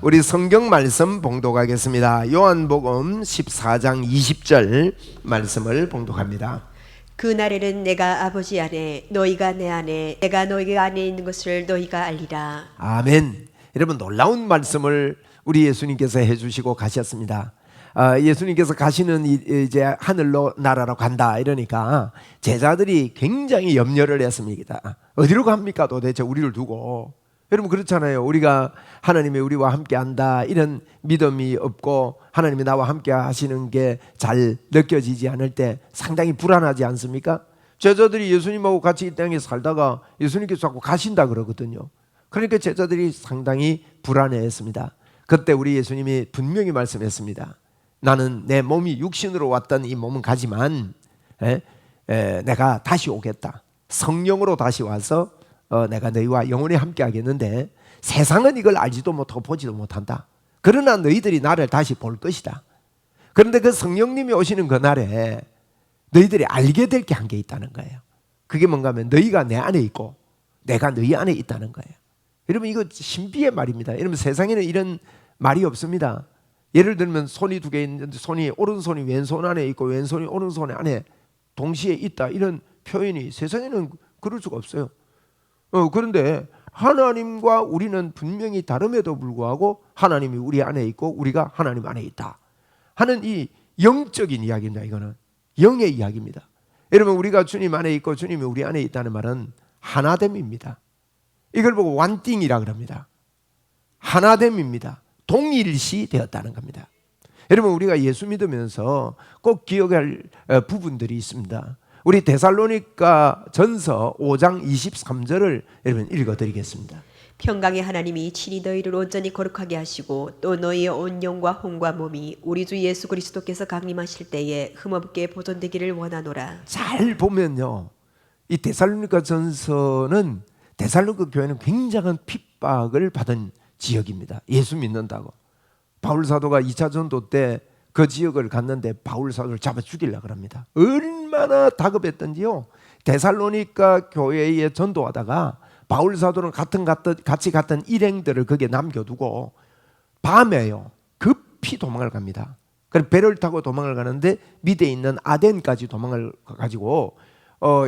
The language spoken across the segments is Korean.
우리 성경 말씀 봉독하겠습니다. 요한복음 14장 20절 말씀을 봉독합니다. 그날에는 내가 아버지 안에 너희가 내 안에 내가 너희 안에 있는 것을 너희가 알리라. 아멘. 여러분, 놀라운 말씀을 우리 예수님께서 해주시고 가셨습니다. 예수님께서 가시는 이제 하늘로 나라로 간다 이러니까 제자들이 굉장히 염려를 했습니다. 어디로 갑니까 도대체 우리를 두고. 여러분, 그렇잖아요. 우리가 하나님이 우리와 함께 한다 이런 믿음이 없고 하나님이 나와 함께 하시는 게 잘 느껴지지 않을 때 상당히 불안하지 않습니까? 제자들이 예수님하고 같이 이 땅에 살다가 예수님께서 자꾸 가신다 그러거든요. 그러니까 제자들이 상당히 불안해했습니다. 그때 우리 예수님이 분명히 말씀했습니다. 나는 내 몸이 육신으로 왔던 이 몸은 가지만 내가 다시 오겠다. 성령으로 다시 와서 내가 너희와 영원히 함께 하겠는데 세상은 이걸 알지도 못하고 보지도 못한다. 그러나 너희들이 나를 다시 볼 것이다. 그런데 그 성령님이 오시는 그날에 너희들이 알게 될 게 한 게 있다는 거예요. 그게 뭔가 하면 너희가 내 안에 있고 내가 너희 안에 있다는 거예요. 여러분, 이거 신비의 말입니다. 여러분, 세상에는 이런 말이 없습니다. 예를 들면 손이 두 개 있는데 손이 오른손이 왼손 안에 있고 왼손이 오른손 안에 동시에 있다, 이런 표현이 세상에는 그럴 수가 없어요. 그런데 하나님과 우리는 분명히 다름에도 불구하고 하나님이 우리 안에 있고 우리가 하나님 안에 있다 하는 이 영적인 이야기입니다. 이거는 영의 이야기입니다. 여러분, 우리가 주님 안에 있고 주님이 우리 안에 있다는 말은 하나됨입니다. 이걸 보고 완띵이라 그럽니다. 하나됨입니다. 동일시 되었다는 겁니다. 여러분, 우리가 예수 믿으면서 꼭 기억할 부분들이 있습니다. 우리 데살로니가 전서 5장 23절을 여러분 읽어드리겠습니다. 평강의 하나님이 친히 너희를 온전히 거룩하게 하시고 또 너희의 온 영과 혼과 몸이 우리 주 예수 그리스도께서 강림하실 때에 흠없게 보존되기를 원하노라. 잘 보면요, 이 데살로니가 전서는 데살로니가 교회는 굉장한 핍박을 받은 지역입니다. 예수 믿는다고. 바울 사도가 2차 전도 때 그 지역을 갔는데 바울 사도를 잡아 죽이려고 합니다. 얼마나 다급했던지요. 데살로니가 교회에 전도하다가 바울 사도는 같이 갔던 일행들을 거기에 남겨두고 밤에요 급히 도망을 갑니다. 그래서 배를 타고 도망을 가는데 밑에 있는 아덴까지 도망을 가지고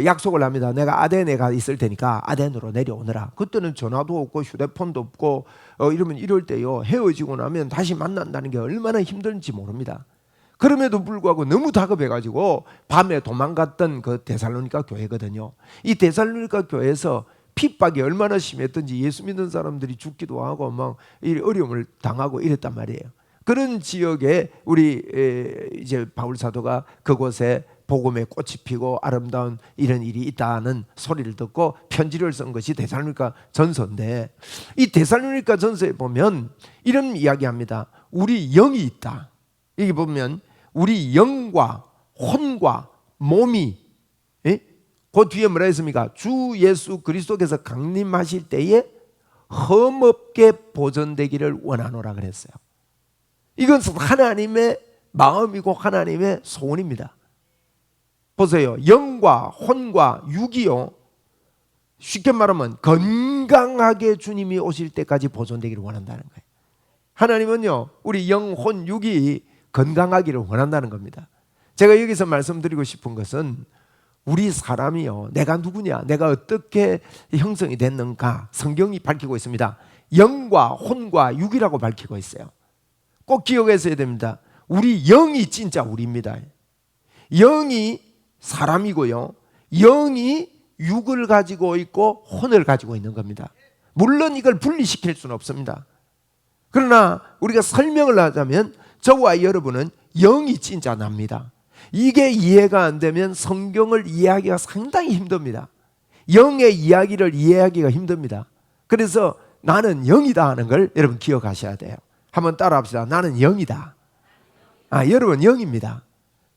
약속을 합니다. 내가 아덴에 가 있을 테니까 아덴으로 내려오너라. 그때는 전화도 없고 휴대폰도 없고 이럴 때요, 헤어지고 나면 다시 만난다는 게 얼마나 힘든지 모릅니다. 그럼에도 불구하고 너무 다급해가지고 밤에 도망갔던 그 데살로니가 교회거든요. 이 데살로니가 교회에서 핍박이 얼마나 심했던지 예수 믿는 사람들이 죽기도 하고 막 어려움을 당하고 이랬단 말이에요. 그런 지역에 우리 이제 바울 사도가 그곳에 복음의 꽃이 피고 아름다운 이런 일이 있다는 소리를 듣고 편지를 쓴 것이 데살로니가 전서인데, 이 데살로니가 전서에 보면 이런 이야기합니다. 우리 영이 있다. 여기 보면 우리 영과 혼과 몸이, 그 뒤에 뭐라 했습니까? 주 예수 그리스도께서 강림하실 때에 흠없게 보존되기를 원하노라 그랬어요. 이것은 하나님의 마음이고 하나님의 소원입니다. 보세요. 영과 혼과 육이요, 쉽게 말하면 건강하게 주님이 오실 때까지 보존되기를 원한다는 거예요. 하나님은요, 우리 영, 혼, 육이 건강하기를 원한다는 겁니다. 제가 여기서 말씀드리고 싶은 것은 우리 사람이요, 내가 누구냐, 내가 어떻게 형성이 됐는가 성경이 밝히고 있습니다. 영과 혼과 육이라고 밝히고 있어요. 꼭 기억하셔야 됩니다. 우리 영이 진짜 우리입니다. 영이 사람이고요, 영이 육을 가지고 있고 혼을 가지고 있는 겁니다. 물론 이걸 분리시킬 수는 없습니다. 그러나 우리가 설명을 하자면 저와 여러분은 영이 진짜 납니다. 이게 이해가 안 되면 성경을 이해하기가 상당히 힘듭니다. 영의 이야기를 이해하기가 힘듭니다. 그래서 나는 영이다 하는 걸 여러분 기억하셔야 돼요. 한번 따라 합시다. 나는 영이다. 여러분 영입니다.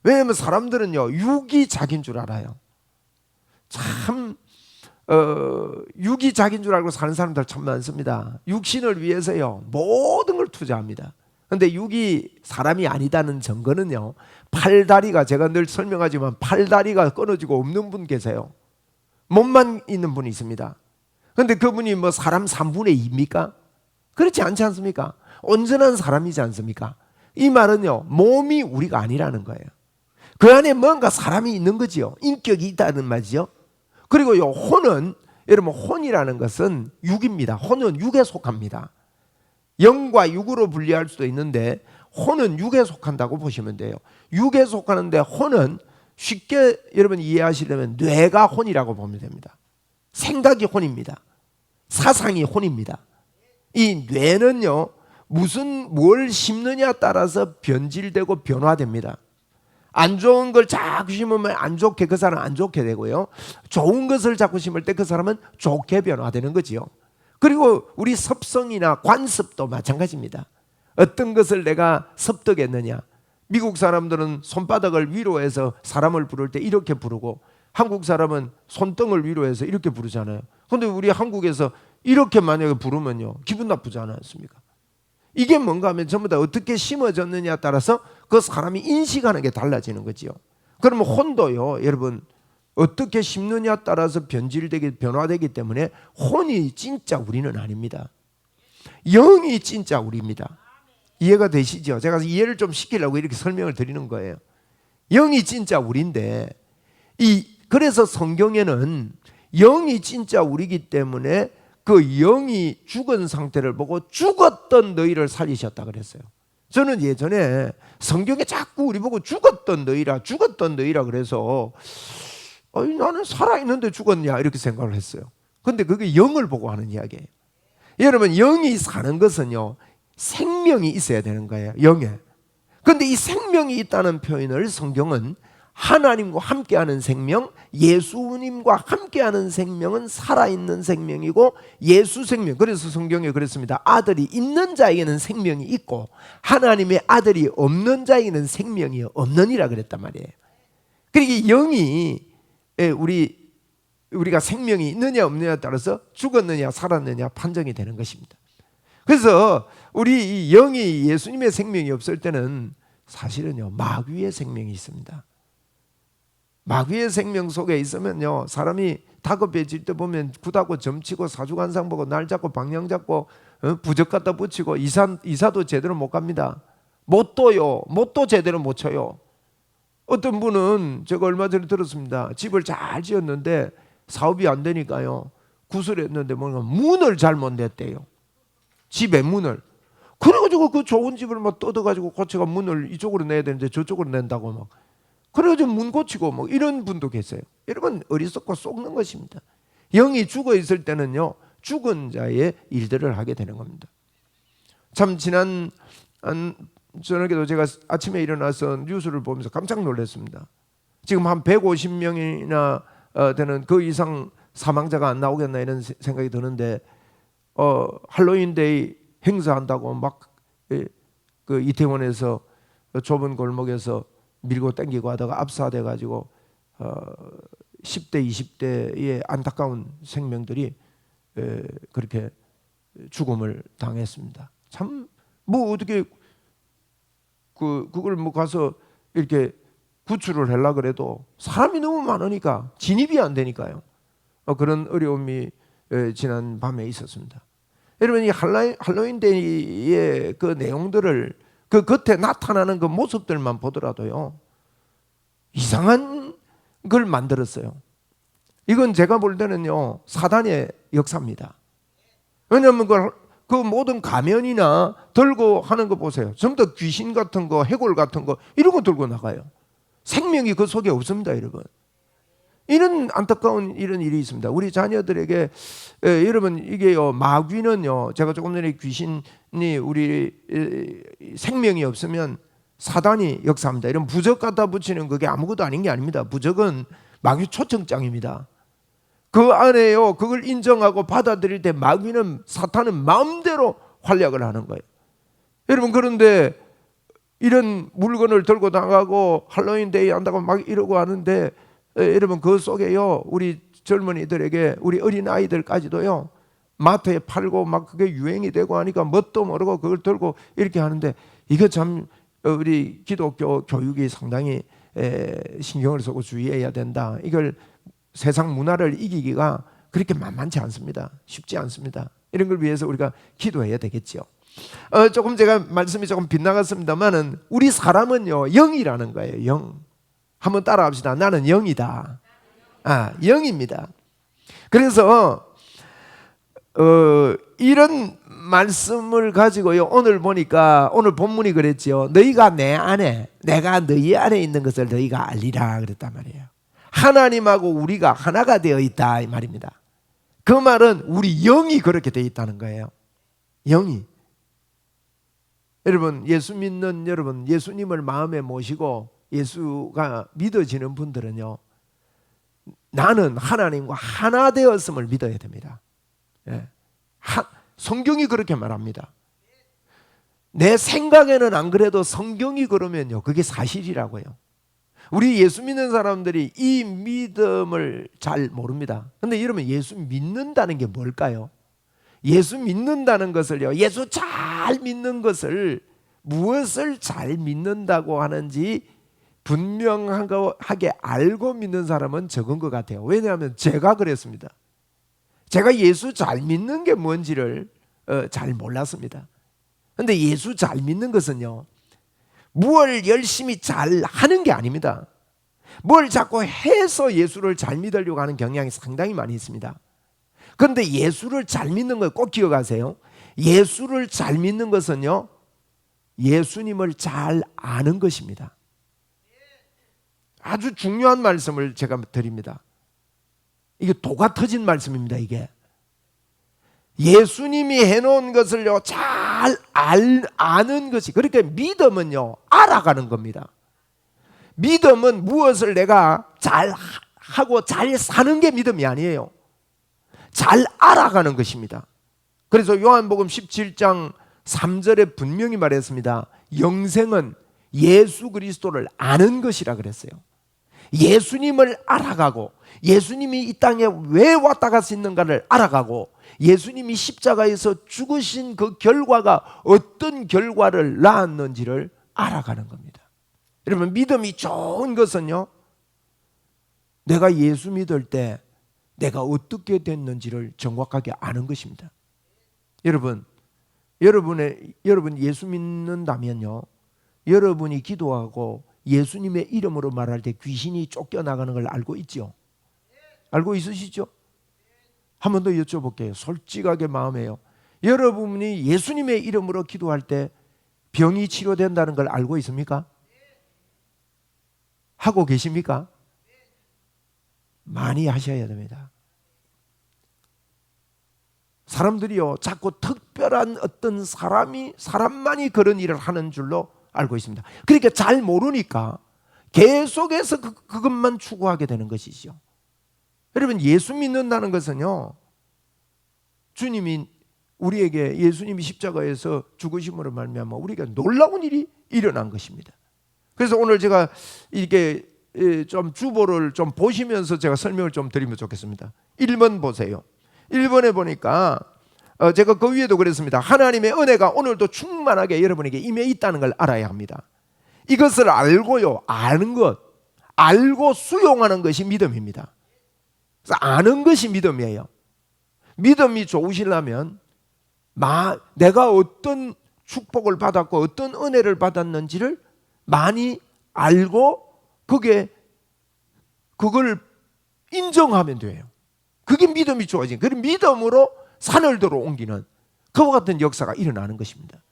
왜냐하면 사람들은요, 육이 자기인 줄 알아요. 참 육이 자기인 줄 알고 사는 사람들 참 많습니다. 육신을 위해서요 모든 걸 투자합니다. 그런데 육이 사람이 아니다는 증거는요, 팔다리가, 제가 늘 설명하지만 팔다리가 끊어지고 없는 분 계세요. 몸만 있는 분이 있습니다. 그런데 그분이 뭐 사람 3분의 2입니까? 그렇지 않지 않습니까? 온전한 사람이지 않습니까? 이 말은요, 몸이 우리가 아니라는 거예요. 그 안에 뭔가 사람이 있는 거지요. 인격이 있다는 말이죠. 그리고요, 혼은, 여러분, 혼이라는 것은 육입니다. 혼은 육에 속합니다. 영과 육으로 분리할 수도 있는데 혼은 육에 속한다고 보시면 돼요. 육에 속하는데 혼은 쉽게 여러분 이해하시려면 뇌가 혼이라고 보면 됩니다. 생각이 혼입니다. 사상이 혼입니다. 이 뇌는요, 뭘 심느냐 따라서 변질되고 변화됩니다. 안 좋은 걸 자꾸 심으면 안 좋게, 그 사람은 안 좋게 되고요. 좋은 것을 자꾸 심을 때 그 사람은 좋게 변화되는 거지요. 그리고 우리 습성이나 관습도 마찬가지입니다. 어떤 것을 내가 습득했느냐. 미국 사람들은 손바닥을 위로 해서 사람을 부를 때 이렇게 부르고, 한국 사람은 손등을 위로 해서 이렇게 부르잖아요. 그런데 우리 한국에서 이렇게 만약에 부르면요, 기분 나쁘지 않습니까? 이게 뭔가 하면 전부 다 어떻게 심어졌느냐에 따라서 그 사람이 인식하는 게 달라지는 거지요. 그러면 혼도요, 여러분, 어떻게 심느냐에 따라서 변질되기, 변화되기 때문에 혼이 진짜 우리는 아닙니다. 영이 진짜 우리입니다. 이해가 되시죠? 제가 이해를 좀 시키려고 이렇게 설명을 드리는 거예요. 영이 진짜 우리인데, 그래서 성경에는 영이 진짜 우리이기 때문에 그 영이 죽은 상태를 보고 죽었던 너희를 살리셨다 그랬어요. 저는 예전에 성경에 자꾸 우리 보고 죽었던 너희라 그래서 나는 살아있는데 죽었냐 이렇게 생각을 했어요. 근데 그게 영을 보고 하는 이야기예요. 여러분, 영이 사는 것은요, 생명이 있어야 되는 거예요. 영에. 그런데 이 생명이 있다는 표현을 성경은 하나님과 함께하는 생명, 예수님과 함께하는 생명은 살아있는 생명이고 예수 생명. 그래서 성경에 그랬습니다. 아들이 있는 자에게는 생명이 있고 하나님의 아들이 없는 자에게는 생명이 없느니라 그랬단 말이에요. 그러니까 영이 우리가 생명이 있느냐 없느냐에 따라서 죽었느냐 살았느냐 판정이 되는 것입니다. 그래서 우리 영이 예수님의 생명이 없을 때는 사실은요, 마귀의 생명이 있습니다. 마귀의 생명 속에 있으면요, 사람이 다급해질 때 보면 굿하고 점치고 사주관상 보고 날 잡고 방향 잡고 부적 갖다 붙이고 이사도 제대로 못 갑니다. 못도 제대로 못 쳐요. 어떤 분은 제가 얼마 전에 들었습니다. 집을 잘 지었는데 사업이 안 되니까요, 구슬했는데 뭔가 문을 잘못 냈대요. 집의 문을. 그래가지고 그 좋은 집을 막 뜯어가지고 고쳐가 문을 이쪽으로 내야 되는데 저쪽으로 낸다고 막. 그래가지고 문 고치고 뭐 이런 분도 계세요. 여러분, 어리석고 속는 것입니다. 영이 죽어 있을 때는요, 죽은 자의 일들을 하게 되는 겁니다. 참 지난 저녁에도 제가 아침에 일어나서 뉴스를 보면서 깜짝 놀랐습니다. 지금 한 150명이나 되는 그 이상 사망자가 안 나오겠나 이런 생각이 드는데, 할로윈데이 행사한다고 막 그 이태원에서 좁은 골목에서 밀고 땡기고 하다가 압사돼 가지고 10대 20대의 안타까운 생명들이 그렇게 죽음을 당했습니다. 참 뭐 어떻게 그걸 뭐 가서 이렇게 구출을 하려고 그래도 사람이 너무 많으니까 진입이 안 되니까요. 그런 어려움이 지난 밤에 있었습니다. 여러분, 이 할로윈데이의 그 내용들을 그 겉에 나타나는 그 모습들만 보더라도요, 이상한 걸 만들었어요. 이건 제가 볼 때는요, 사단의 역사입니다. 왜냐하면 그 모든 가면이나 들고 하는 거 보세요. 전부 다 귀신 같은 거, 해골 같은 거 이런 거 들고 나가요. 생명이 그 속에 없습니다, 여러분. 이런 안타까운 이런 일이 있습니다. 우리 자녀들에게 여러분, 이게요, 마귀는요, 제가 조금 전에 귀신이 우리 생명이 없으면 사단이 역사합니다. 이런 부적 갖다 붙이는 그게 아무것도 아닌 게 아닙니다. 부적은 마귀 초청장입니다. 그 안에요, 그걸 인정하고 받아들일 때 마귀는, 사탄은 마음대로 활약을 하는 거예요. 여러분, 그런데 이런 물건을 들고 나가고 할로윈데이 한다고 막 이러고 하는데, 여러분, 그 속에요, 우리 젊은이들에게, 우리 어린 아이들까지도요, 마트에 팔고 막 그게 유행이 되고 하니까 뭣도 모르고 그걸 들고 이렇게 하는데, 이거 참 우리 기독교 교육이 상당히 신경을 쓰고 주의해야 된다. 이걸 세상 문화를 이기기가 그렇게 만만치 않습니다. 쉽지 않습니다. 이런 걸 위해서 우리가 기도해야 되겠죠. 조금 제가 말씀이 조금 빗나갔습니다만은 우리 사람은요 영이라는 거예요. 영. 한번 따라합시다. 나는 영이다. 영입니다. 그래서 이런 말씀을 가지고요 오늘 보니까 오늘 본문이 그랬지요. 너희가 내 안에 내가 너희 안에 있는 것을 너희가 알리라 그랬단 말이에요. 하나님하고 우리가 하나가 되어 있다 이 말입니다. 그 말은 우리 영이 그렇게 되어 있다는 거예요. 영이. 여러분 예수 믿는 여러분 예수님을 마음에 모시고 예수가 믿어지는 분들은요 나는 하나님과 하나 되었음을 믿어야 됩니다. 예. 성경이 그렇게 말합니다. 내 생각에는 안 그래도 성경이 그러면요 그게 사실이라고요. 우리 예수 믿는 사람들이 이 믿음을 잘 모릅니다. 근데 여러분 예수 믿는다는 게 뭘까요? 예수 믿는다는 것을요 예수 잘 믿는 것을 무엇을 잘 믿는다고 하는지 분명하게 알고 믿는 사람은 적은 것 같아요. 왜냐하면 제가 그랬습니다. 제가 예수 잘 믿는 게 뭔지를 잘 몰랐습니다. 그런데 예수 잘 믿는 것은요 뭘 열심히 잘 하는 게 아닙니다. 뭘 자꾸 해서 예수를 잘 믿으려고 하는 경향이 상당히 많이 있습니다. 그런데 예수를 잘 믿는 걸 꼭 기억하세요. 예수를 잘 믿는 것은요 예수님을 잘 아는 것입니다. 아주 중요한 말씀을 제가 드립니다. 이게 도가 터진 말씀입니다. 이게 예수님이 해놓은 것을요 잘 아는 것이, 그러니까 믿음은요 알아가는 겁니다. 믿음은 무엇을 내가 잘 하고 잘 사는 게 믿음이 아니에요. 잘 알아가는 것입니다. 그래서 요한복음 17장 3절에 분명히 말했습니다. 영생은 예수 그리스도를 아는 것이라 그랬어요. 예수님을 알아가고 예수님이 이 땅에 왜 왔다 갈 수 있는가를 알아가고 예수님이 십자가에서 죽으신 그 결과가 어떤 결과를 낳았는지를 알아가는 겁니다. 여러분 믿음이 좋은 것은요 내가 예수 믿을 때 내가 어떻게 됐는지를 정확하게 아는 것입니다. 여러분 예수 믿는다면요 여러분이 기도하고 예수님의 이름으로 말할 때 귀신이 쫓겨나가는 걸 알고 있죠? 알고 있으시죠? 한 번 더 여쭤볼게요. 솔직하게 마음에요. 여러분이 예수님의 이름으로 기도할 때 병이 치료된다는 걸 알고 있습니까? 하고 계십니까? 많이 하셔야 됩니다. 사람들이요 자꾸 특별한 어떤 사람만이 그런 일을 하는 줄로 알고 있습니다. 그러니까 잘 모르니까 계속해서 그것만 추구하게 되는 것이죠. 여러분 예수 믿는다는 것은요 주님이 우리에게 예수님이 십자가에서 죽으심으로 말미암아 우리가 놀라운 일이 일어난 것입니다. 그래서 오늘 제가 이렇게 좀 주보를 좀 보시면서 제가 설명을 좀 드리면 좋겠습니다. 1번 보세요. 1번에 보니까 제가 그 위에도 그랬습니다. 하나님의 은혜가 오늘도 충만하게 여러분에게 임해 있다는 걸 알아야 합니다. 이것을 알고요 아는 것, 알고 수용하는 것이 믿음입니다. 그래서 아는 것이 믿음이에요. 믿음이 좋으시려면 내가 어떤 축복을 받았고 어떤 은혜를 받았는지를 많이 알고 그걸 인정하면 돼요. 그게 믿음이 좋아지는, 그 믿음으로 산을도로 옮기는 그와 같은 역사가 일어나는 것입니다.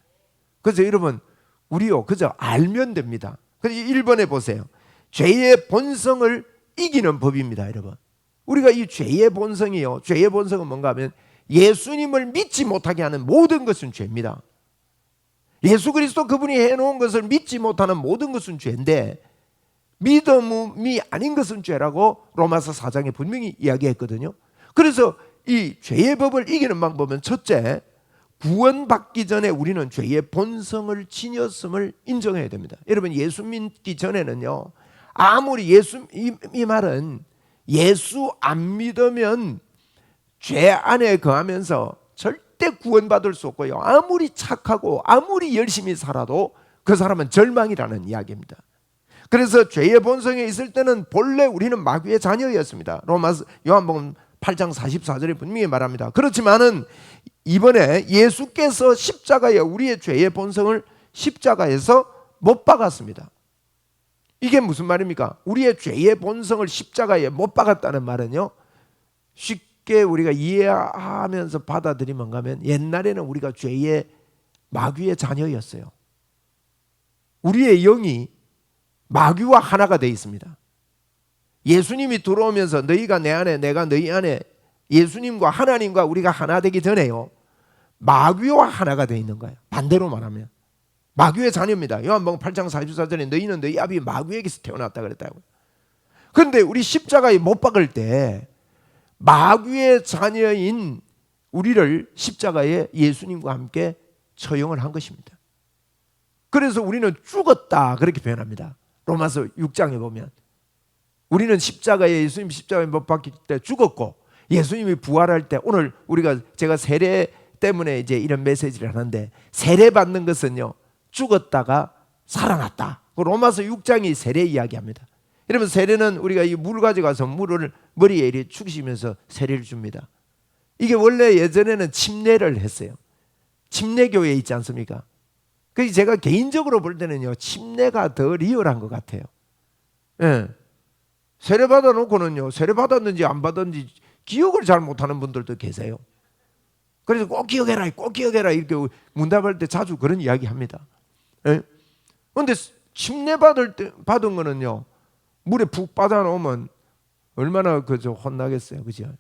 그래서 여러분 우리요 그저 알면 됩니다. 그래서 1번에 보세요. 죄의 본성을 이기는 법입니다. 여러분 우리가 이 죄의 본성이요 죄의 본성은 뭔가 하면 예수님을 믿지 못하게 하는 모든 것은 죄입니다. 예수 그리스도 그분이 해놓은 것을 믿지 못하는 모든 것은 죄인데 믿음이 아닌 것은 죄라고 로마서 4장에 분명히 이야기했거든요. 그래서 이 죄의 법을 이기는 방법은 첫째, 구원받기 전에 우리는 죄의 본성을 지녔음을 인정해야 됩니다. 여러분 예수 믿기 전에는요 아무리 이 말은 예수 안 믿으면 죄 안에 거하면서 절대 구원받을 수 없고요 아무리 착하고 아무리 열심히 살아도 그 사람은 절망이라는 이야기입니다. 그래서 죄의 본성에 있을 때는 본래 우리는 마귀의 자녀였습니다. 요한복음 8장 44절에 분명히 말합니다. 그렇지만은 이번에 예수께서 십자가에 우리의 죄의 본성을 십자가에서 못 박았습니다. 이게 무슨 말입니까? 우리의 죄의 본성을 십자가에 못 박았다는 말은요, 쉽게 우리가 이해하면서 받아들이면 가면 옛날에는 우리가 죄의 마귀의 자녀였어요. 우리의 영이 마귀와 하나가 되어 있습니다. 예수님이 들어오면서 너희가 내 안에 내가 너희 안에, 예수님과 하나님과 우리가 하나 되기 전에요, 마귀와 하나가 되어 있는 거예요. 반대로 말하면 마귀의 자녀입니다. 요한복음 8장 44절에 너희는 너희 아비 마귀에게서 태어났다 그랬다고요. 그런데 우리 십자가에 못 박을 때 마귀의 자녀인 우리를 십자가에 예수님과 함께 처형을 한 것입니다. 그래서 우리는 죽었다 그렇게 표현합니다. 로마서 6장에 보면 우리는 십자가에, 예수님 십자가에 못 박힐 때 죽었고, 예수님이 부활할 때, 오늘 제가 세례 때문에 이제 이런 메시지를 하는데, 세례 받는 것은요, 죽었다가 살아났다. 로마서 6장이 세례 이야기합니다. 여러분, 세례는 우리가 이 물 가져가서 물을 머리에 이렇게 축이시면서 세례를 줍니다. 이게 원래 예전에는 침례를 했어요. 침례교회에 있지 않습니까? 그래서 제가 개인적으로 볼 때는요, 침례가 더 리얼한 것 같아요. 예. 세례 받아놓고는요, 세례 받았는지 안 받았는지 기억을 잘 못하는 분들도 계세요. 그래서 꼭 기억해라, 꼭 기억해라 이렇게 문답할 때 자주 그런 이야기 합니다. 그런데 침례 받은 거는요, 물에 푹 빠져놓으면 얼마나 그저 혼나겠어요, 그죠?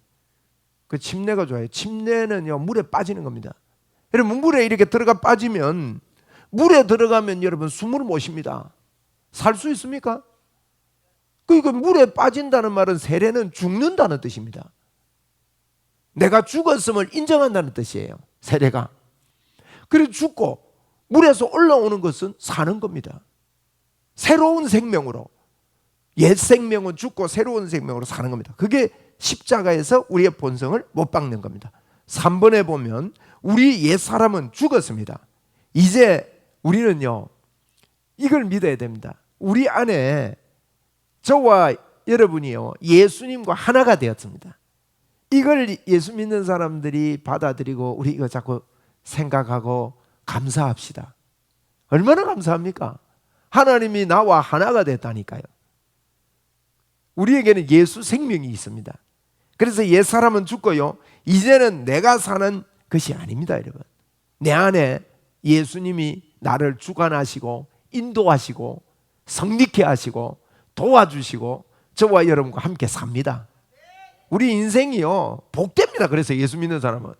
그 침례가 좋아요. 침례는요, 물에 빠지는 겁니다. 여러분, 물에 이렇게 들어가 빠지면, 물에 들어가면 여러분 숨을 못 쉽니다. 살 수 있습니까? 그러니까 물에 빠진다는 말은, 세례는 죽는다는 뜻입니다. 내가 죽었음을 인정한다는 뜻이에요, 세례가. 그래서 죽고 물에서 올라오는 것은 사는 겁니다. 새로운 생명으로, 옛 생명은 죽고 새로운 생명으로 사는 겁니다. 그게 십자가에서 우리의 본성을 못 박는 겁니다. 3번에 보면 우리 옛 사람은 죽었습니다. 이제 우리는요, 이걸 믿어야 됩니다. 우리 안에 저와 여러분이요, 예수님과 하나가 되었습니다. 이걸 예수 믿는 사람들이 받아들이고 우리 이거 자꾸 생각하고 감사합시다. 얼마나 감사합니까? 하나님이 나와 하나가 됐다니까요. 우리에게는 예수 생명이 있습니다. 그래서 옛 사람은 죽고요, 이제는 내가 사는 것이 아닙니다, 여러분. 내 안에 예수님이 나를 주관하시고 인도하시고 성립케 하시고 도와주시고 저와 여러분과 함께 삽니다. 우리 인생이요, 복됩니다. 그래서 예수 믿는 사람은.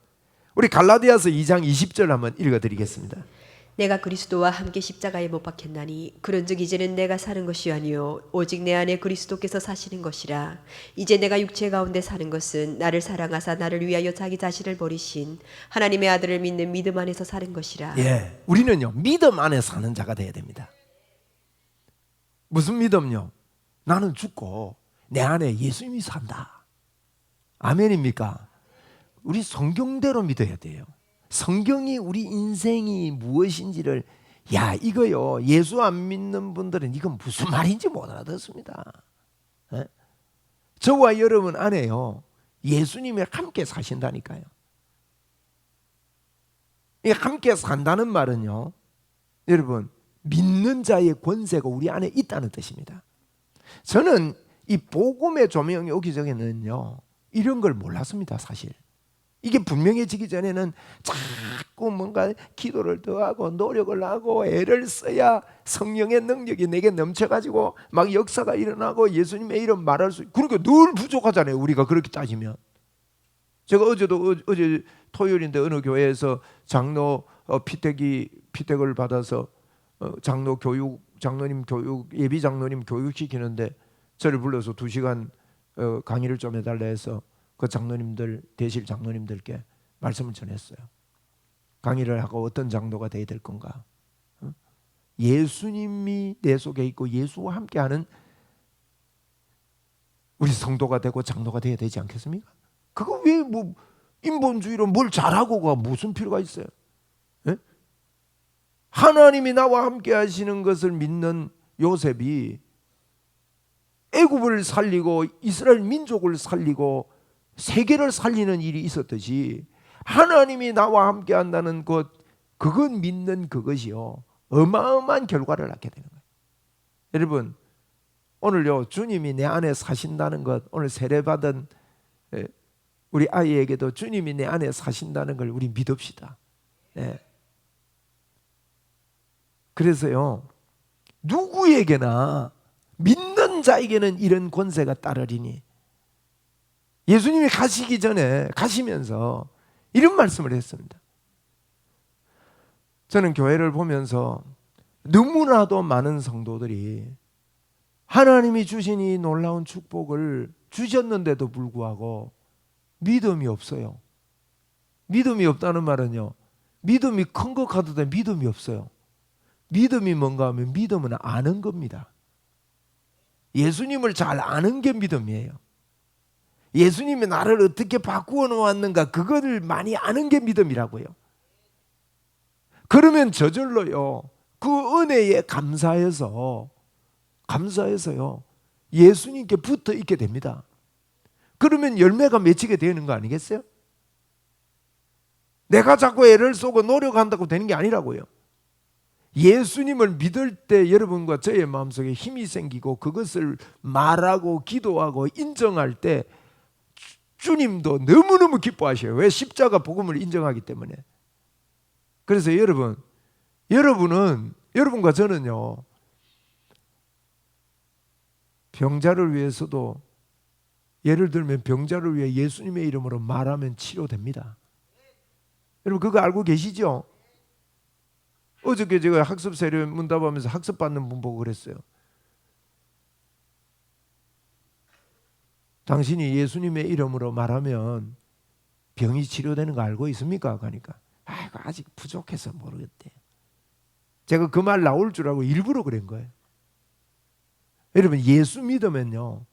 우리 갈라디아서 2장 20절 한번 읽어드리겠습니다. 내가 그리스도와 함께 십자가에 못 박혔나니 그런즉 이제는 내가 사는 것이 아니요 오직 내 안에 그리스도께서 사시는 것이라. 이제 내가 육체 가운데 사는 것은 나를 사랑하사 나를 위하여 자기 자신을 버리신 하나님의 아들을 믿는 믿음 안에서 사는 것이라. 예, 우리는요, 믿음 안에 사는 자가 돼야 됩니다. 무슨 믿음요? 나는 죽고 내 안에 예수님이 산다. 아멘입니까? 우리 성경대로 믿어야 돼요. 성경이 우리 인생이 무엇인지를, 이거요, 예수 안 믿는 분들은 이건 무슨 말인지 못 알아듣습니다. 저와 여러분 안에요, 예수님이 함께 사신다니까요. 이 함께 산다는 말은요, 여러분, 믿는 자의 권세가 우리 안에 있다는 뜻입니다. 저는 이 복음의 조명이 오기 전에는요, 이런 걸 몰랐습니다, 사실. 이게 분명해지기 전에는 자꾸 뭔가 기도를 더하고 노력을 하고 애를 써야 성령의 능력이 내게 넘쳐가지고 막 역사가 일어나고 예수님의 이름 말할 수, 그러니까 늘 부족하잖아요, 우리가 그렇게 따지면. 제가 어제 토요일인데 어느 교회에서 장로 피택을 받아서 장로 교육, 장로님 교육, 예비 장로님 교육시키는데 저를 불러서 2시간 강의를 좀 해달라 해서 그 장로님들, 대실 장로님들께 말씀을 전했어요. 강의를 하고 어떤 장로가 되어야 될 건가? 예수님이 내 속에 있고 예수와 함께하는 우리 성도가 되고 장로가 되어야 되지 않겠습니까? 그거 왜 뭐 인본주의로 뭘 잘하고가 무슨 필요가 있어요? 예? 하나님이 나와 함께 하시는 것을 믿는 요셉이 애굽을 살리고 이스라엘 민족을 살리고 세계를 살리는 일이 있었듯이, 하나님이 나와 함께 한다는 것, 그건 믿는 그것이요, 어마어마한 결과를 낳게 되는 거예요. 여러분, 오늘요, 주님이 내 안에 사신다는 것, 오늘 세례받은 우리 아이에게도 주님이 내 안에 사신다는 걸 우리 믿읍시다. 네. 그래서요, 누구에게나 믿는 자에게는 이런 권세가 따르리니, 예수님이 가시기 전에, 가시면서 이런 말씀을 했습니다. 저는 교회를 보면서 너무나도 많은 성도들이 하나님이 주신 이 놀라운 축복을 주셨는데도 불구하고 믿음이 없어요. 믿음이 없다는 말은요, 믿음이 큰 것 같아도 믿음이 없어요. 믿음이 뭔가 하면 믿음은 아는 겁니다. 예수님을 잘 아는 게 믿음이에요. 예수님이 나를 어떻게 바꾸어 놓았는가, 그거를 많이 아는 게 믿음이라고요. 그러면 저절로요, 그 은혜에 감사해서요, 예수님께 붙어 있게 됩니다. 그러면 열매가 맺히게 되는 거 아니겠어요? 내가 자꾸 애를 쏘고 노력한다고 되는 게 아니라고요. 예수님을 믿을 때 여러분과 저의 마음속에 힘이 생기고, 그것을 말하고 기도하고 인정할 때 주님도 너무너무 기뻐하셔요. 왜? 십자가 복음을 인정하기 때문에. 그래서 여러분과 저는요, 병자를 위해서도, 예를 들면 병자를 위해 예수님의 이름으로 말하면 치료됩니다. 여러분 그거 알고 계시죠? 어저께 제가 학습 세례 문답하면서 학습 받는 분 보고 그랬어요. 당신이 예수님의 이름으로 말하면 병이 치료되는 거 알고 있습니까? 하니까 아이고 아직 부족해서 모르겠대. 제가 그 말 나올 줄 알고 일부러 그런 거예요. 여러분 예수 믿으면요,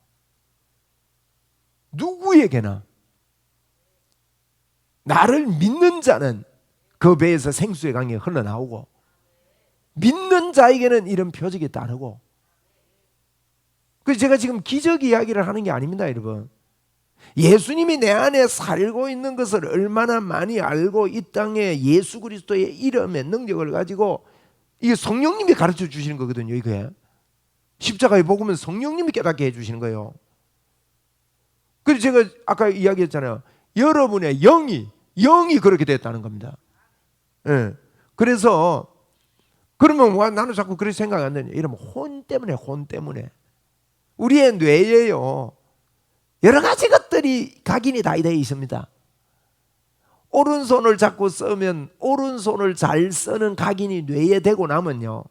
누구에게나, 나를 믿는 자는 그 배에서 생수의 강이 흘러나오고, 믿는 자에게는 이런 표적이 따르고. 그래서 제가 지금 기적 이야기를 하는 게 아닙니다, 여러분. 예수님이 내 안에 살고 있는 것을 얼마나 많이 알고 이 땅에 예수 그리스도의 이름의 능력을 가지고, 이게 성령님이 가르쳐 주시는 거거든요. 이게 십자가의 복음은 성령님이 깨닫게 해주시는 거예요. 그래서 제가 아까 이야기했잖아요. 여러분의 영이 그렇게 됐다는 겁니다. 예. 그래서 그러면 나는 자꾸 그렇게 생각 안 되냐? 이러면 혼 때문에 우리의 뇌에요, 여러 가지 것들이 각인이 다 되어 있습니다. 오른손을 자꾸 쓰면 오른손을 잘 쓰는 각인이 뇌에 되고 나면요,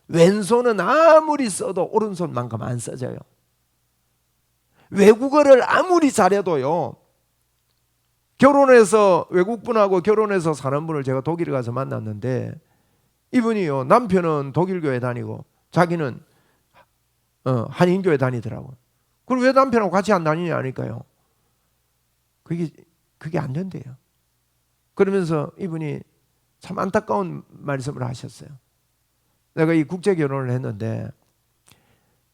왼손은 아무리 써도 오른손만큼 안 써져요. 외국어를 아무리 잘해도요, 결혼해서, 외국분하고 결혼해서 사는 분을 제가 독일에 가서 만났는데, 이분이요, 남편은 독일교회 다니고 자기는 한인교회 다니더라고요. 그럼 왜 남편하고 같이 안 다니냐 하니까요, 그게 안 된대요. 그러면서 이분이 참 안타까운 말씀을 하셨어요. 내가 이 국제 결혼을 했는데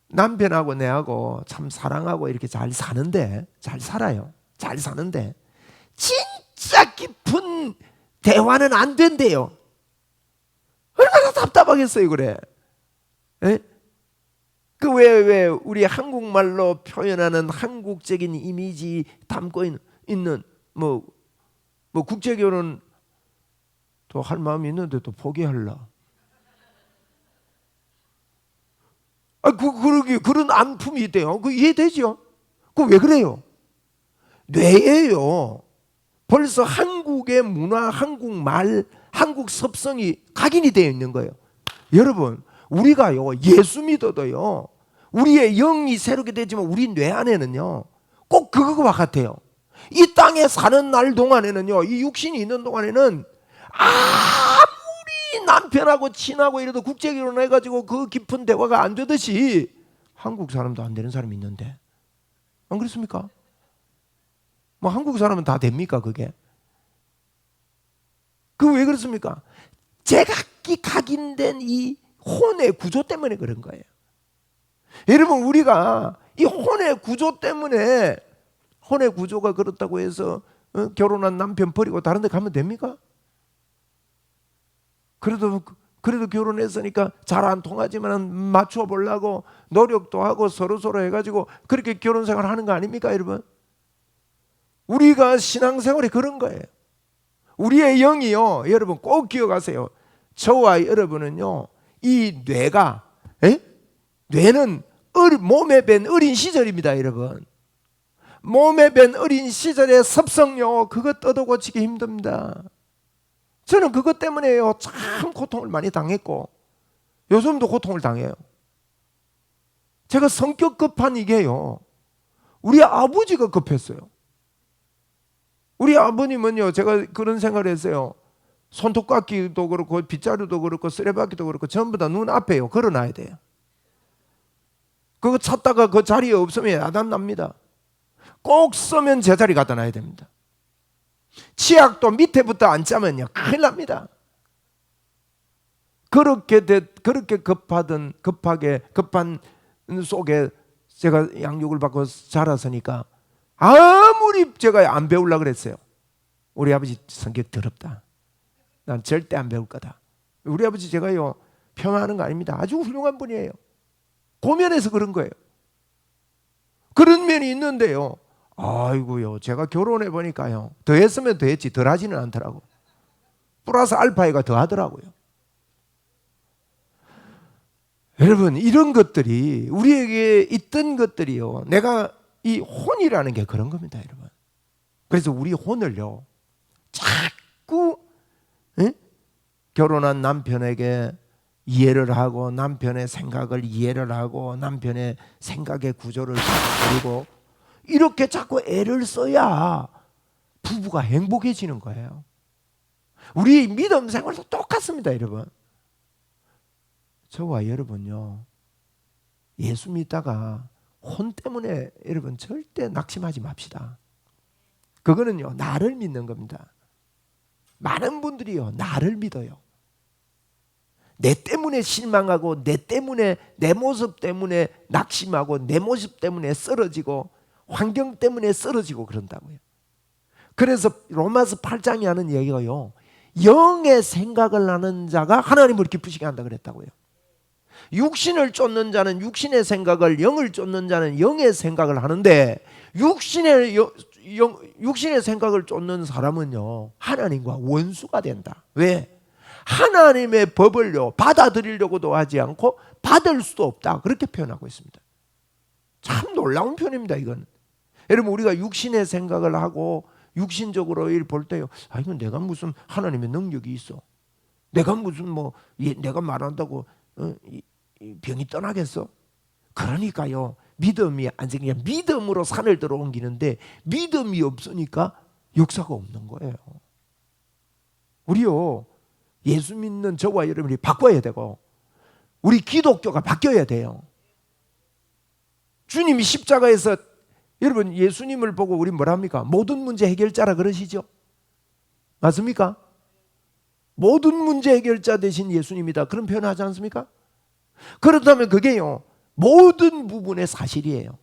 남편하고 내하고 참 사랑하고 이렇게 잘 사는데, 잘 살아요. 잘 사는데 진짜 깊은 대화는 안 된대요. 얼마나 답답하겠어요, 그래. 에? 그 왜 우리 한국말로 표현하는 한국적인 이미지 담고 있는 뭐 국제 결혼 또 할 마음이 있는데 또 포기할라. 그런 안품이 있대요. 그 이해되죠? 그 왜 그래요? 뇌에요, 벌써 한국의 문화, 한국말, 한국 습성이 각인이 되어 있는 거예요. 여러분, 우리가요, 예수 믿어도요, 우리의 영이 새롭게 되지만 우리 뇌 안에는요, 꼭 그거와 같아요. 이 땅에 사는 날 동안에는요, 이 육신이 있는 동안에는 아무리 남편하고 친하고 이래도 국제 결혼해가지고 그 깊은 대화가 안 되듯이 한국 사람도 안 되는 사람이 있는데, 안 그렇습니까? 뭐 한국 사람은 다 됩니까, 그게? 그 왜 그렇습니까? 제각기 각인된 이 혼의 구조 때문에 그런 거예요. 여러분, 우리가 이 혼의 구조 때문에, 혼의 구조가 그렇다고 해서 결혼한 남편 버리고 다른 데 가면 됩니까? 그래도 결혼했으니까 잘 안 통하지만 맞춰 보려고 노력도 하고 서로 해가지고 그렇게 결혼 생활 하는 거 아닙니까, 여러분? 우리가 신앙생활이 그런 거예요. 우리의 영이요, 여러분 꼭 기억하세요. 저와 여러분은요, 이 뇌가, 뇌는 몸에 밴 어린 시절입니다, 여러분. 몸에 밴 어린 시절의 습성요, 그거 뜯어 고치기 힘듭니다. 저는 그것 때문에요, 참 고통을 많이 당했고 요즘도 고통을 당해요. 제가 성격 급한 이게요, 우리 아버지가 급했어요. 우리 아버님은요, 제가 그런 생각을 했어요. 손톱깎이도 그렇고 빗자루도 그렇고 쓰레받기도 그렇고 전부 다 눈 앞에요, 걸어놔야 돼요. 그거 찾다가 그 자리에 없으면 야단 납니다. 꼭 쓰면 제자리 갖다 놔야 됩니다. 치약도 밑에부터 안 짜면요, 큰일 납니다. 그렇게 급한 속에 제가 양육을 받고 자랐으니까 아무리 제가 안 배우려고 그랬어요. 우리 아버지 성격 더럽다, 난 절대 안 배울 거다. 우리 아버지 제가요 폄하하는 거 아닙니다. 아주 훌륭한 분이에요. 고면에서 그런 거예요. 그런 면이 있는데요, 아이고요, 제가 결혼해 보니까요, 더 했으면 더 했지 덜 하지는 않더라고. 플러스 알파이가 더 하더라고요. 여러분, 이런 것들이 우리에게 있던 것들이요, 내가 이 혼이라는 게 그런 겁니다, 여러분. 그래서 우리 혼을요 자꾸 결혼한 남편에게 이해를 하고 남편의 생각을 이해를 하고 남편의 생각의 구조를 그리고 이렇게 자꾸 애를 써야 부부가 행복해지는 거예요. 우리 믿음 생활도 똑같습니다, 여러분. 저와 여러분요, 예수 믿다가 혼 때문에 여러분 절대 낙심하지 맙시다. 그거는요, 나를 믿는 겁니다. 많은 분들이요, 나를 믿어요. 내 때문에 실망하고 내 때문에, 내 모습 때문에 낙심하고 내 모습 때문에 쓰러지고 환경 때문에 쓰러지고 그런다고요. 그래서 로마서 8장이 하는 얘기가요, 영의 생각을 하는 자가 하나님을 기쁘시게 한다 그랬다고요. 육신을 쫓는 자는 육신의 생각을, 영을 쫓는 자는 영의 생각을 하는데 육신의 생각을 쫓는 사람은요, 하나님과 원수가 된다. 왜? 하나님의 법을요 받아들이려고도 하지 않고 받을 수도 없다, 그렇게 표현하고 있습니다. 참 놀라운 표현입니다, 이건. 여러분, 우리가 육신의 생각을 하고 육신적으로 일 볼 때요, 이건 내가 무슨 하나님의 능력이 있어, 내가 무슨 내가 말한다고 병이 떠나겠어? 그러니까요, 믿음이 안 생기냐, 믿음으로 산을 들어 옮기는데 믿음이 없으니까 역사가 없는 거예요. 우리요, 예수 믿는 저와 여러분이 바꿔야 되고 우리 기독교가 바뀌어야 돼요. 주님이 십자가에서, 여러분, 예수님을 보고 우리 뭐라 합니까? 모든 문제 해결자라 그러시죠? 맞습니까? 모든 문제 해결자 되신 예수님이다, 그런 표현을 하지 않습니까? 그렇다면 그게요 모든 부분의 사실이에요.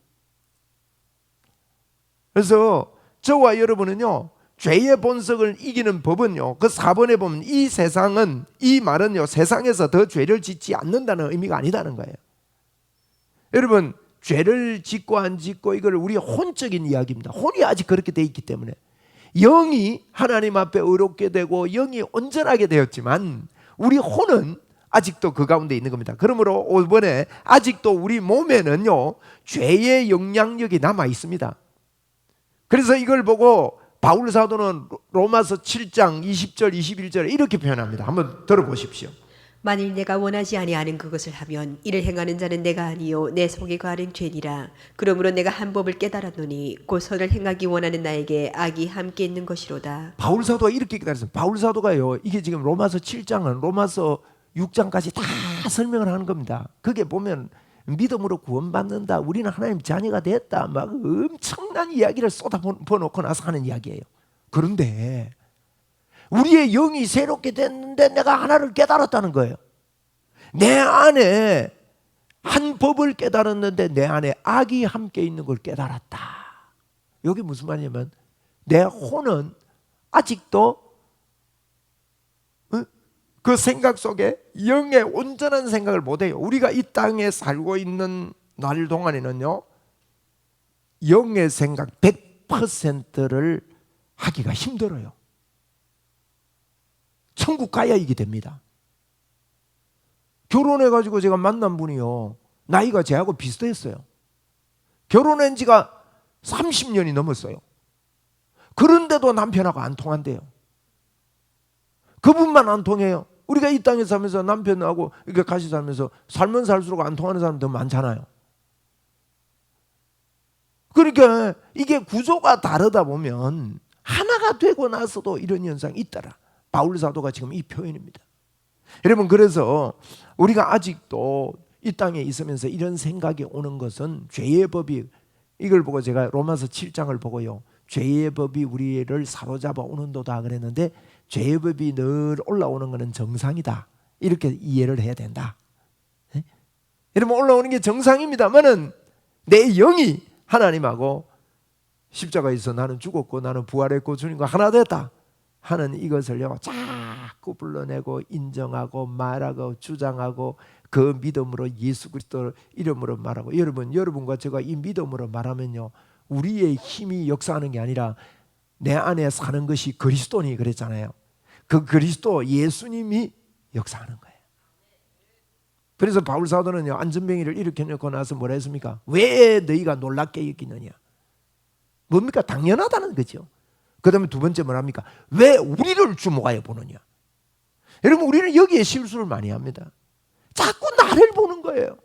그래서 저와 여러분은요, 죄의 본성을 이기는 법은요, 그 4번에 보면 이 세상은, 이 말은요 세상에서 더 죄를 짓지 않는다는 의미가 아니다는 거예요. 여러분, 죄를 짓고 안 짓고 이걸 우리 혼적인 이야기입니다. 혼이 아직 그렇게 돼 있기 때문에 영이 하나님 앞에 의롭게 되고 영이 온전하게 되었지만 우리 혼은 아직도 그 가운데 있는 겁니다. 그러므로 5번에 아직도 우리 몸에는요 죄의 영향력이 남아 있습니다. 그래서 이걸 보고 바울 사도는 로마서 7장 20절 21절에 이렇게 표현합니다. 한번 들어보십시오. 만일 내가 원하지 아니하는 그것을 하면 이를 행하는 자는 내가 아니요 내 속에 거하는 죄니라. 그러므로 내가 한 법을 깨달았노니 곧 선을 행하기 원하는 나에게 악이 함께 있는 것이로다. 바울 사도가 이렇게 깨달았어요. 바울 사도가요, 이게 지금 로마서 7장은 로마서 6장까지 다 설명을 하는 겁니다. 그게 보면 믿음으로 구원받는다, 우리는 하나님 자녀가 됐다, 막 엄청난 이야기를 쏟아부어놓고 나서 하는 이야기예요. 그런데 우리의 영이 새롭게 됐는데 내가 하나를 깨달았다는 거예요. 내 안에 한 법을 깨달았는데 내 안에 악이 함께 있는 걸 깨달았다. 여기 무슨 말이냐면 내 혼은 아직도 그 생각 속에 영의 온전한 생각을 못해요. 우리가 이 땅에 살고 있는 날 동안에는요, 영의 생각 100%를 하기가 힘들어요. 천국 가야 이게 됩니다. 결혼해가지고 제가 만난 분이요, 나이가 제하고 비슷했어요. 결혼한 지가 30년이 넘었어요. 그런데도 남편하고 안 통한대요. 그분만 안 통해요. 우리가 이 땅에 살면서 남편하고 이렇게 같이 살면서 살면 살수록 안 통하는 사람들 많잖아요. 그러니까 이게 구조가 다르다 보면 하나가 되고 나서도 이런 현상이 있더라. 바울 사도가 지금 이 표현입니다. 여러분, 그래서 우리가 아직도 이 땅에 있으면서 이런 생각이 오는 것은 죄의 법이, 이걸 보고 제가 로마서 7장을 보고요, 죄의 법이 우리를 사로잡아 오는도다 그랬는데, 죄의 법이 늘 올라오는 것은 정상이다, 이렇게 이해를 해야 된다. 네? 여러분, 올라오는 게 정상입니다만은 내 영이 하나님하고 십자가에서 나는 죽었고 나는 부활했고 주님과 하나 됐다 하는 이것을요 자꾸 불러내고 인정하고 말하고 주장하고 그 믿음으로 예수 그리스도 이름으로 말하고, 여러분과 제가 이 믿음으로 말하면요, 우리의 힘이 역사하는 게 아니라 내 안에 사는 것이 그리스도니 그랬잖아요. 그 그리스도 예수님이 역사하는 거예요. 그래서 바울 사도는요, 안전병이를 일으켜놓고 나서 뭐라 했습니까? 왜 너희가 놀랍게 여기느냐? 뭡니까? 당연하다는 거죠. 그 다음에 두 번째 뭐랍니까? 왜 우리를 주목하여 보느냐? 여러분, 우리는 여기에 실수를 많이 합니다. 자꾸 나를 보는 거예요.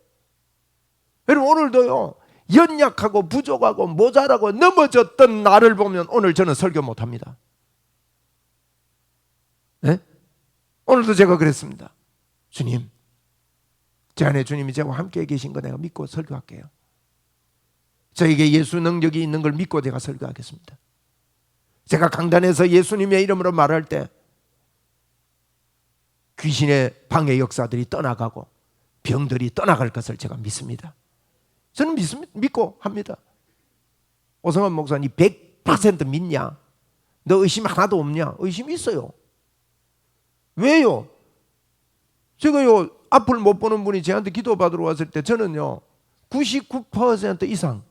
여러분, 오늘도요, 연약하고 부족하고 모자라고 넘어졌던 나를 보면 오늘 저는 설교 못합니다. 네? 오늘도 제가 그랬습니다. 주님, 제 안에 주님이 저와 함께 계신 거 내가 믿고 설교할게요. 저에게 예수 능력이 있는 걸 믿고 제가 설교하겠습니다. 제가 강단에서 예수님의 이름으로 말할 때 귀신의 방해 역사들이 떠나가고 병들이 떠나갈 것을 제가 믿습니다. 저는 믿고 합니다. 오성환 목사님 100% 믿냐? 너 의심 하나도 없냐? 의심이 있어요. 왜요? 제가요, 앞을 못 보는 분이 저한테 기도받으러 왔을 때 저는요 99% 이상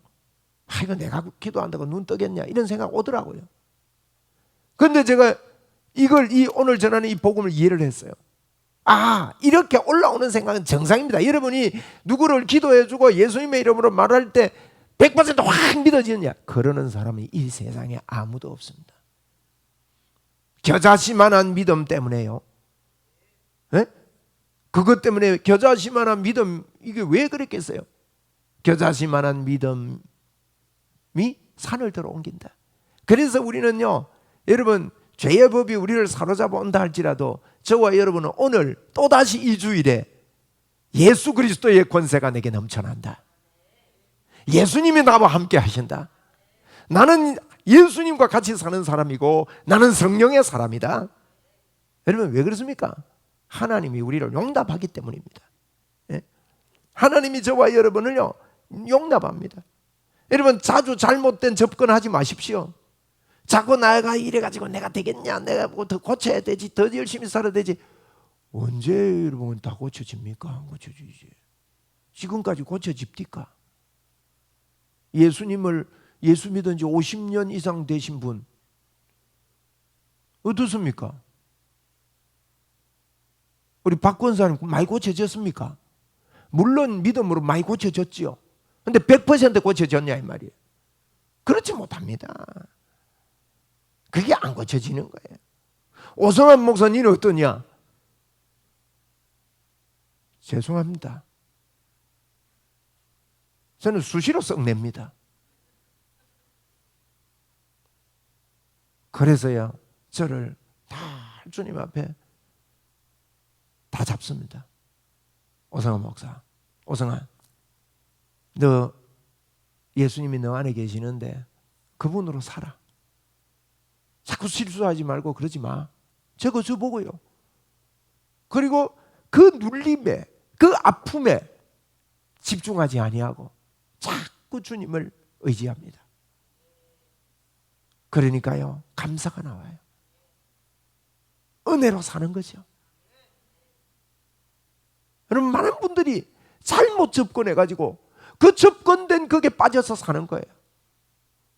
이거 내가 기도한다고 눈 뜨겠냐 이런 생각 오더라고요. 그런데 제가 오늘 전하는 이 복음을 이해를 했어요. 이렇게 올라오는 생각은 정상입니다. 여러분이 누구를 기도해주고 예수님의 이름으로 말할 때 100% 확 믿어지느냐? 그러는 사람이 이 세상에 아무도 없습니다. 겨자씨만한 믿음 때문에요. 네? 그것 때문에 겨자씨만한 믿음, 이게 왜 그랬겠어요? 겨자씨만한 믿음이 산을 들어 옮긴다. 그래서 우리는요, 여러분, 죄의 법이 우리를 사로잡아 온다 할지라도 저와 여러분은 오늘 또다시 이 주일에 예수 그리스도의 권세가 내게 넘쳐난다. 예수님이 나와 함께 하신다. 나는 예수님과 같이 사는 사람이고 나는 성령의 사람이다. 여러분, 왜 그렇습니까? 하나님이 우리를 용납하기 때문입니다. 예? 하나님이 저와 여러분을요 용납합니다. 여러분, 자주 잘못된 접근하지 마십시오. 자꾸 나가 이래가지고 내가 되겠냐, 내가 뭐 더 고쳐야 되지, 더 열심히 살아야 되지. 언제 여러분 다 고쳐집니까? 안 고쳐지지. 지금까지 고쳐집니까? 예수 믿은 지 50년 이상 되신 분 어떻습니까? 우리 박 권사님 많이 고쳐졌습니까? 물론 믿음으로 많이 고쳐졌지요. 근데 100% 고쳐졌냐 이 말이에요. 그렇지 못합니다. 그게 안 고쳐지는 거예요. 오성환 목사님은 어떠냐? 죄송합니다. 저는 수시로 썩냅니다. 그래서야 저를 다 주님 앞에 다 잡습니다. 오성환 목사, 오성환, 너 예수님이 너 안에 계시는데 그분으로 살아. 자꾸 실수하지 말고 그러지 마. 저거 저 보고요. 그리고 그 눌림에, 그 아픔에 집중하지 아니하고 자꾸 주님을 의지합니다. 그러니까요, 감사가 나와요. 은혜로 사는 거죠. 여러분, 많은 분들이 잘못 접근해가지고 그 접근된 그게 빠져서 사는 거예요.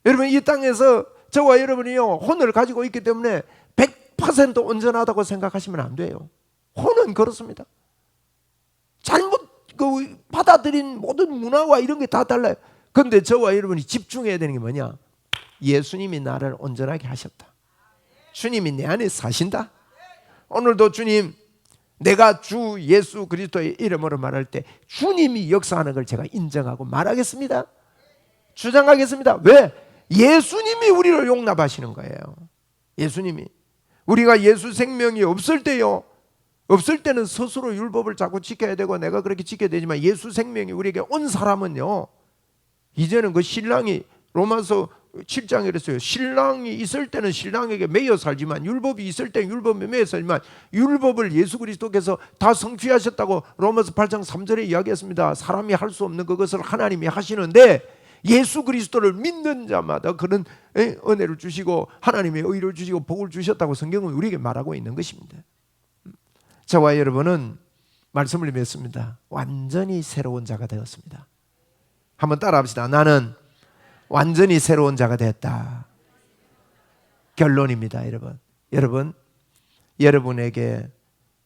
여러분, 이 땅에서 저와 여러분이요, 혼을 가지고 있기 때문에 100% 온전하다고 생각하시면 안 돼요. 혼은 그렇습니다. 잘못 받아들인 모든 문화와 이런 게 다 달라요. 그런데 저와 여러분이 집중해야 되는 게 뭐냐? 예수님이 나를 온전하게 하셨다. 주님이 내 안에 사신다. 오늘도 주님, 내가 주 예수 그리스도의 이름으로 말할 때 주님이 역사하는 걸 제가 인정하고 말하겠습니다. 주장하겠습니다. 왜? 예수님이 우리를 용납하시는 거예요. 예수님이. 우리가 예수 생명이 없을 때요, 없을 때는 스스로 율법을 자꾸 지켜야 되고 내가 그렇게 지켜야 되지만, 예수 생명이 우리에게 온 사람은요, 이제는 그 신랑이, 로마서 7장에 그랬어요. 신랑이 있을 때는 신랑에게 매여 살지만, 율법이 있을 때는 율법에 매여 살지만, 율법을 예수 그리스도께서 다 성취하셨다고 로마서 8장 3절에 이야기했습니다. 사람이 할 수 없는 그것을 하나님이 하시는데, 예수 그리스도를 믿는 자마다 그런 은혜를 주시고 하나님의 의를 주시고 복을 주셨다고 성경은 우리에게 말하고 있는 것입니다. 저와 여러분은 말씀을 맺습니다. 완전히 새로운 자가 되었습니다. 한번 따라합시다. 나는 완전히 새로운 자가 되었다. 결론입니다. 여러분, 여러분에게,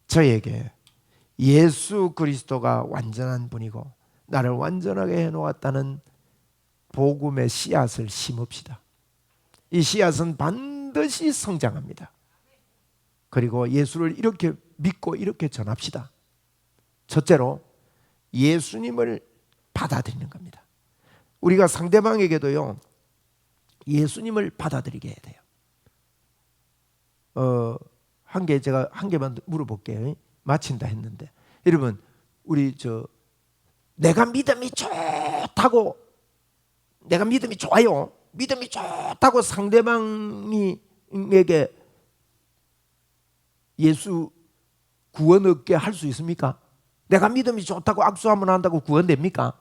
저에게 예수 그리스도가 완전한 분이고 나를 완전하게 해놓았다는 복음의 씨앗을 심읍시다. 이 씨앗은 반드시 성장합니다. 그리고 예수를 이렇게 믿고 이렇게 전합시다. 첫째로 예수님을 받아들이는 겁니다. 우리가 상대방에게도요, 예수님을 받아들이게 해야 돼요. 제가 한 개만 물어볼게요. 마친다 했는데, 여러분, 우리 내가 믿음이 좋다고, 내가 믿음이 좋아요, 믿음이 좋다고 상대방에게 예수 구원 얻게 할 수 있습니까? 내가 믿음이 좋다고 악수 한번 한다고 구원됩니까?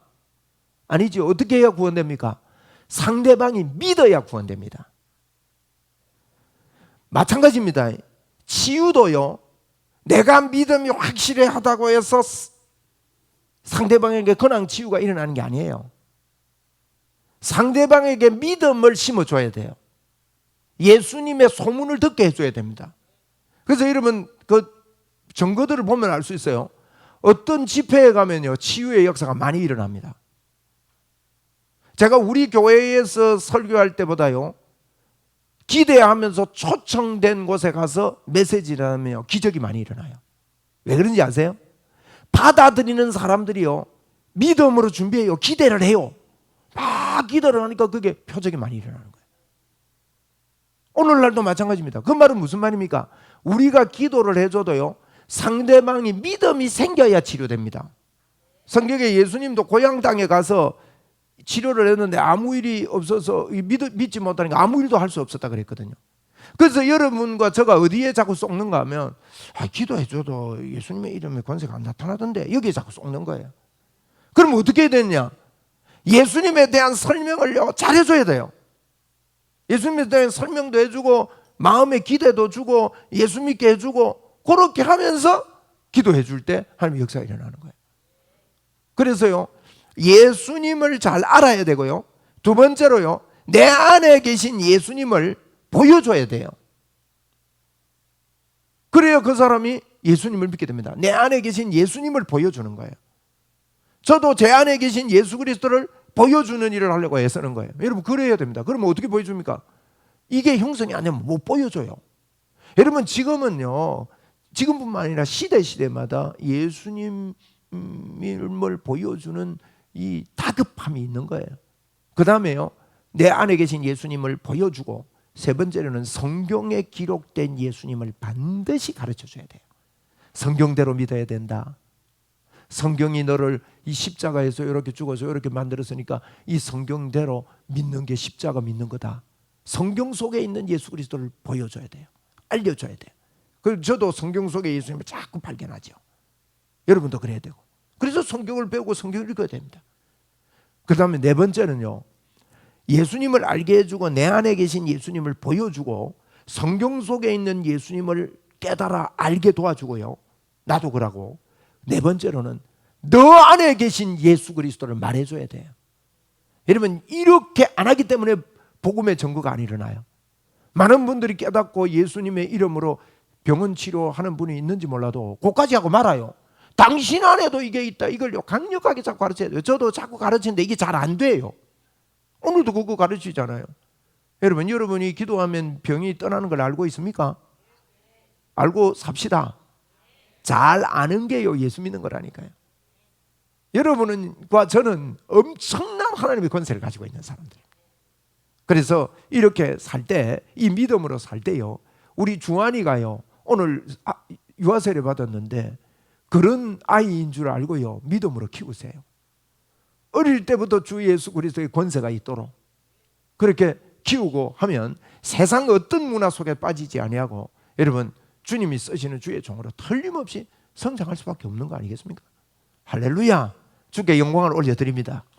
아니죠. 어떻게 해야 구원됩니까? 상대방이 믿어야 구원됩니다. 마찬가지입니다. 치유도요, 내가 믿음이 확실하다고 해서 상대방에게 그냥 치유가 일어나는 게 아니에요. 상대방에게 믿음을 심어줘야 돼요. 예수님의 소문을 듣게 해줘야 됩니다. 그래서 여러분, 그 증거들을 보면 알 수 있어요. 어떤 집회에 가면요, 치유의 역사가 많이 일어납니다. 제가 우리 교회에서 설교할 때보다요, 기대하면서 초청된 곳에 가서 메시지를 하면 기적이 많이 일어나요. 왜 그런지 아세요? 받아들이는 사람들이요, 믿음으로 준비해요. 기대를 해요. 막 기도를 하니까 그게 표적이 많이 일어나는 거예요. 오늘날도 마찬가지입니다. 그 말은 무슨 말입니까? 우리가 기도를 해줘도요, 상대방이 믿음이 생겨야 치료됩니다. 성경에 예수님도 고향 땅에 가서 치료를 했는데 아무 일이 없어서 믿지 못하니까 아무 일도 할 수 없었다 그랬거든요. 그래서 여러분과 제가 어디에 자꾸 쏟는가 하면, 기도해줘도 예수님의 이름의 권세가 안 나타나던데, 여기에 자꾸 쏟는 거예요. 그럼 어떻게 해야 되느냐? 예수님에 대한 설명을 잘해줘야 돼요. 예수님에 대한 설명도 해주고 마음의 기대도 주고 예수 믿게 해주고, 그렇게 하면서 기도해 줄 때 하나님의 역사가 일어나는 거예요. 그래서요, 예수님을 잘 알아야 되고요, 두 번째로요, 내 안에 계신 예수님을 보여줘야 돼요. 그래야 그 사람이 예수님을 믿게 됩니다. 내 안에 계신 예수님을 보여주는 거예요. 저도 제 안에 계신 예수 그리스도를 보여주는 일을 하려고 애쓰는 거예요. 여러분, 그래야 됩니다. 그러면 어떻게 보여줍니까? 이게 형성이 안 되면 못 보여줘요. 여러분, 지금은요, 지금뿐만 아니라 시대마다 예수님을 보여주는 이 다급함이 있는 거예요. 그 다음에요, 내 안에 계신 예수님을 보여주고, 세 번째로는 성경에 기록된 예수님을 반드시 가르쳐 줘야 돼요. 성경대로 믿어야 된다. 성경이 너를 이 십자가에서 이렇게 죽어서 이렇게 만들었으니까 이 성경대로 믿는 게 십자가 믿는 거다. 성경 속에 있는 예수 그리스도를 보여줘야 돼요. 알려줘야 돼요. 그래서 저도 성경 속에 예수님을 자꾸 발견하죠. 여러분도 그래야 되고. 그래서 성경을 배우고 성경을 읽어야 됩니다. 그 다음에 네 번째는요, 예수님을 알게 해주고 내 안에 계신 예수님을 보여주고 성경 속에 있는 예수님을 깨달아 알게 도와주고요. 나도 그러고 네 번째로는 너 안에 계신 예수 그리스도를 말해줘야 돼요. 여러분 이렇게 안 하기 때문에 복음의 전거가 안 일어나요. 많은 분들이 깨닫고 예수님의 이름으로 병원 치료하는 분이 있는지 몰라도 그까지 하고 말아요. 당신 안에도 이게 있다. 이걸요 강력하게 자꾸 가르쳐야 돼요. 저도 자꾸 가르치는데 이게 잘 안 돼요. 오늘도 그거 가르치잖아요. 여러분이 기도하면 병이 떠나는 걸 알고 있습니까? 알고 삽시다. 잘 아는 게요 예수 믿는 거라니까요. 여러분과 저는 엄청난 하나님의 권세를 가지고 있는 사람들. 그래서 이렇게 살 때, 이 믿음으로 살 때요, 우리 중환이가요 오늘 유아 세례 받았는데 그런 아이인 줄 알고요 믿음으로 키우세요. 어릴 때부터 주 예수 그리스도의 권세가 있도록 그렇게 키우고 하면 세상 어떤 문화 속에 빠지지 아니하고 여러분 주님이 쓰시는 주의 종으로 틀림없이 성장할 수밖에 없는 거 아니겠습니까? 할렐루야. 주께 영광을 올려드립니다.